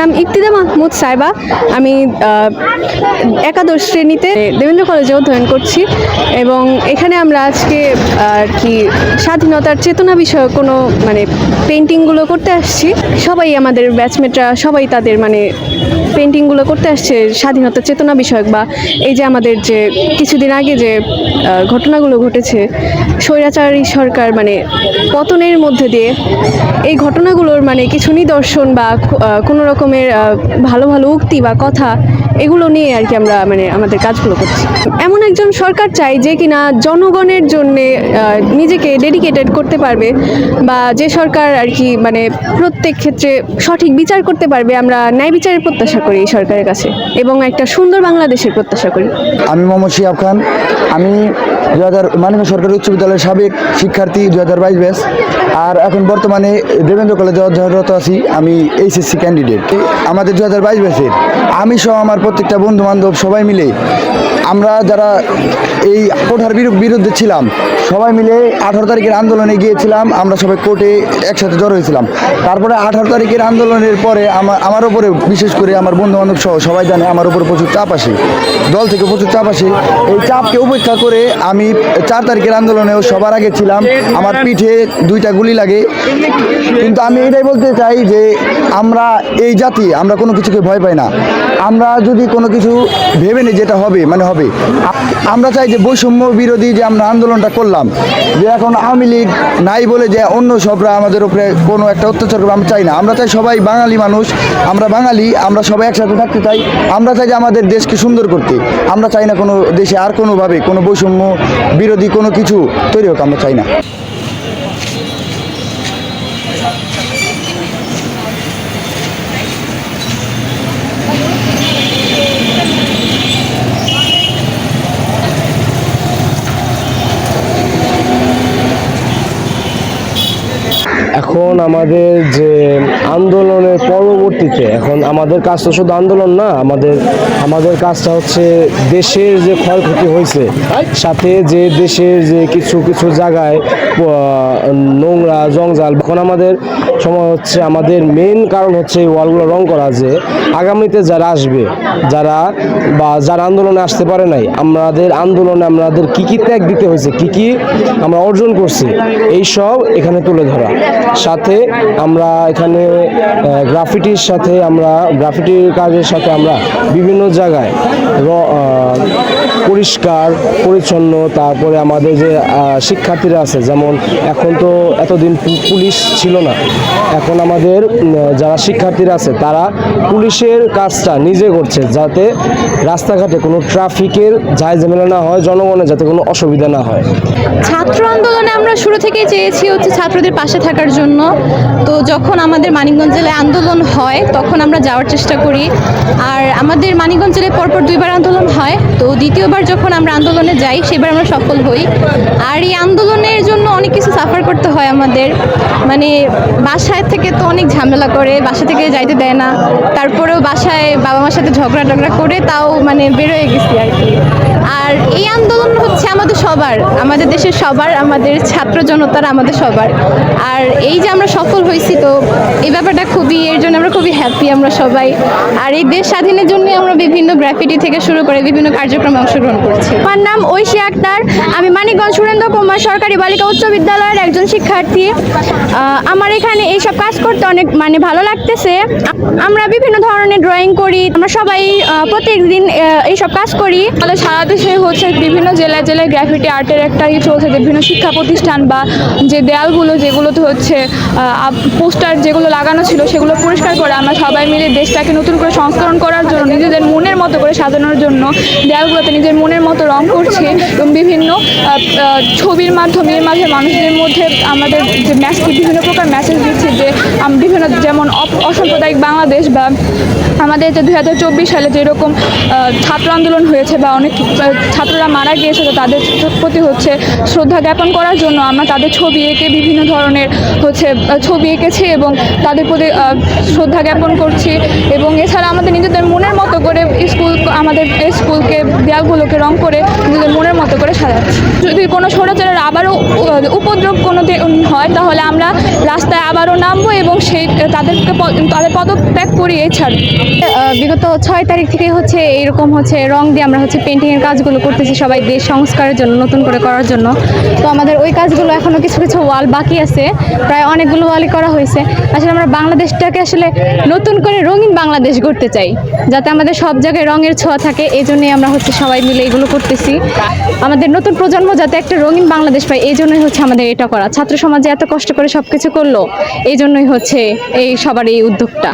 নাম ইক্তিদা মাহমুদ সাইবা। আমি একাদশ শ্রেণীতে দেবেন্দ্র কলেজে অধ্যয়ন করছি এবং এখানে আমরা আজকে আর কি স্বাধীনতার চেতনা বিষয়ক কোনো পেন্টিংগুলো করতে আসছি। সবাই আমাদের ব্যাচমেটরা সবাই তাদের পেন্টিংগুলো করতে আসছে স্বাধীনতার চেতনা বিষয়ক, বা এই যে আমাদের যে কিছুদিন আগে যে ঘটনাগুলো ঘটেছে স্বৈরাচারী সরকার পতনের মধ্যে দিয়ে, এই ঘটনাগুলোর কিছু নিদর্শন বা কোনো রকমের ভালো ভালো উক্তি বা কথা, এগুলো নিয়ে আর কি আমরা আমাদের কাজগুলো করছি। এমন একজন সরকার চাই যে কিনা জনগণের জন্যে নিজেকে ডেডিকেটেড করতে পারবে, বা যে সরকার আর কি প্রত্যেক ক্ষেত্রে সঠিক বিচার করতে পারবে। আমরা ন্যায় বিচারের প্রত্যাশা করি এই সরকারের কাছে এবং একটা সুন্দর বাংলাদেশের প্রত্যাশা করি। আমি মোহাম্মদ শিহাব খান। আমি মানিকগঞ্জ সরকারি উচ্চ বিদ্যালয়ের সাবেক শিক্ষার্থী 2022 ব্যাচ, আর এখন বর্তমানে দেবেন্দ্র কলেজে অধ্যয়নরত আছি। আমি এইচএসসি ক্যান্ডিডেট। আমাদের 2022 ব্যাচের আমি সহ আমার প্রত্যেকটা বন্ধু বান্ধব সবাই মিলে আমরা যারা এই কোঠার বিরুদ্ধে ছিলাম সবাই মিলে 18 তারিখের আন্দোলনে গিয়েছিলাম। আমরা সবাই কোর্টে একসাথে জড়ো হয়েছিলাম। তারপরে 18 তারিখের আন্দোলনের পরে আমার উপরে, বিশেষ করে আমার বন্ধু বান্ধব সহ সবাই জানে আমার উপরে প্রচুর চাপ আসে, দল থেকে প্রচুর চাপ আসে। এই চাপকে উপেক্ষা করে আমি 4 তারিখের আন্দোলনেও সবার আগে ছিলাম। আমার পিঠে 2টা গুলি লাগে, কিন্তু আমি এটাই বলতে চাই যে আমরা এই জাতি, আমরা কোনো কিছুকে ভয় পাই না। আমরা যদি কোনো কিছু ভেবে নিই যেটা হবে হবে। আমরা চাই যে বৈষম্য বিরোধী যে আমরা আন্দোলনটা করলাম, যে এখন আওয়ামী লীগ নাই বলে যে অন্য সবরা আমাদের উপরে কোনো একটা অত্যাচার করবে, আমরা চাই না। আমরা চাই সবাই বাঙালি মানুষ, আমরা বাঙালি, আমরা সবাই একসাথে থাকতে চাই। আমরা চাই যে আমাদের দেশকে সুন্দর করতে। আমরা চাই না কোনো দেশে আর কোনোভাবে কোনো বৈষম্য বিরোধী কোনো কিছু তৈরি হোক, আমরা চাই না। এখন আমাদের যে আন্দোলনের পরবর্তীতে, এখন আমাদের কাজ তো শুধু আন্দোলন না, আমাদের কাজটা হচ্ছে দেশের যে ক্ষয়ক্ষতি হয়েছে, সাথে যে দেশের যে কিছু কিছু জায়গায় নোংরা জঞ্জাল। এখন আমাদের সময় হচ্ছে, আমাদের মেইন কারণ হচ্ছে এই ওয়ালগুলো রং করা, যে আগামীতে যারা আসবে, যারা আন্দোলনে আসতে পারে নাই, আমাদের আন্দোলনে আমাদের কি কি ত্যাগ দিতে হয়েছে, কি কি আমরা অর্জন করছি, এই সব এখানে তুলে ধরা। সাথে আমরা এখানে গ্রাফিটির কাজের সাথে আমরা বিভিন্ন জায়গায় পরিষ্কার পরিচ্ছন্ন, তারপরে আমাদের যে শিক্ষার্থীরা আছে, যেমন এখন তো এতদিন পুলিশ ছিল না, এখন আমাদের যারা শিক্ষার্থীরা আছে তারা পুলিশের কাজটা নিজে করছে, যাতে রাস্তাঘাটে কোনো ট্রাফিকের ঝামেলা না হয়, জনগণের যাতে কোনো অসুবিধা না হয়। ছাত্র আন্দোলনে আমরা শুরু থেকেই চেয়েছি হচ্ছে ছাত্রদের পাশে থাকার জন্য। তো যখন আমাদের মানিকগঞ্জ জেলায় আন্দোলন হয় তখন আমরা যাওয়ার চেষ্টা করি। আর আমাদের মানিকগঞ্জ জেলায় পরপর 2বার আন্দোলন হয়, তো দ্বিতীয়বার যখন আমরা আন্দোলনে যাই সেবার আমরা সফল হই। আর এই আন্দোলনের জন্য অনেক কিছু সাফার করতে হয় আমাদের, বাসায় থেকে তো অনেক ঝামেলা করে, বাসা থেকে যাইতে দেয় না, তারপরেও বাসায় বাবা মার সাথে ঝগড়া করে তাও বেরোয় গেছি আর কি। আর এই আন্দোলন হচ্ছে আমাদের সবার, আমাদের দেশের সবার, আমাদের ছাত্র জনতার, আমাদের সবার। আর এই যে আমরা সফল হয়েছি, তো এই ব্যাপারটা এর জন্য আমরা খুবই হ্যাপি আমরা সবাই। আর এই দেশ স্বাধীনের জন্য আমরা বিভিন্ন গ্রাফিটি থেকে শুরু করে বিভিন্ন কার্যক্রমে অংশগ্রহণ করছি। আমার নাম ঐশী আক্তার। আমি মানিকগঞ্জ সুরেন্দ্র কুমার সরকারি বালিকা উচ্চ বিদ্যালয়ের একজন শিক্ষার্থী। আমার এখানে এইসব কাজ করতে অনেক ভালো লাগতেছে। আমরা বিভিন্ন ধরনের ড্রয়িং করি, আমরা সবাই প্রত্যেকদিন এইসব কাজ করি। আমাদের সারা দেশে হচ্ছে বিভিন্ন জেলায় জেলায় গ্রাফিটি আর্টের একটা চলছে, যে বিভিন্ন শিক্ষা প্রতিষ্ঠান বা যে দেয়ালগুলো যেগুলোতে হচ্ছে পোস্টার যেগুলো লাগানো ছিল সেগুলো পরিষ্কার করে আমরা সবাই মিলে দেশটাকে নতুন করে সংস্করণ করার জন্য, নিজেদের মনের মতো করে সাজানোর জন্য দেয়ালগুলোতে নিজের মনের মতো রং করছি এবং বিভিন্ন ছবির মাধ্যমে মানুষদের মধ্যে আমাদের যে বিভিন্ন প্রকার মেসেজ দিচ্ছি, যে বিভিন্ন যেমন অসাম্প্রদায়িক বাংলাদেশ, বা আমাদের যে 2024 সালে যেরকম ছাত্র আন্দোলন হয়েছে বা অনেক ছাত্ররা মারা গিয়েছে, তো তাদের প্রতি হচ্ছে শ্রদ্ধা জ্ঞাপন করার জন্য আমরা তাদের ছবি এঁকে বিভিন্ন ধরনের ছবি এঁকেছি এবং তাদের প্রতি শ্রদ্ধা জ্ঞাপন করছি। এবং এছাড়া আমাদের নিজেদের মনের মতো করে আমাদের স্কুলকে দেয়াল রাস্তাগুলোকে রং করে নিজেদের মনের মতো করে সাজাচ্ছি। যদি কোনো স্বৈরাচারের আবারও উপদ্রব কোনো হয় তাহলে আমরা রাস্তায় আবারও নামবো এবং তাদের পদত্যাগ করিয়ে ছাড়ব। বিগত 6 তারিখ থেকে হচ্ছে এইরকম হচ্ছে রং দিয়ে আমরা হচ্ছে পেন্টিংয়ের কাজগুলো করতেছি সবাই দেশ সংস্কারের জন্য, নতুন করে করার জন্য। তো আমাদের ওই কাজগুলো এখনও কিছু কিছু ওয়াল বাকি আছে, প্রায় অনেকগুলো ওয়ালই করা হয়েছে। আসলে আমরা বাংলাদেশটাকে আসলে নতুন করে রঙিন বাংলাদেশ গড়তে চাই, যাতে আমাদের সব জায়গায় রঙের ছোঁয়া থাকে। এই জন্যই আমরা হচ্ছে সবাই মিলে এগুলো করতেছি। আমাদের নতুন প্রজন্ম যাতে একটা রঙিন বাংলাদেশ পায়, এই জন্যই হচ্ছে আমাদের এটা করা। ছাত্র সমাজে এত কষ্ট করে সব কিছু করলো, এই জন্যই হচ্ছে এই সবার এই উদ্যোগটা।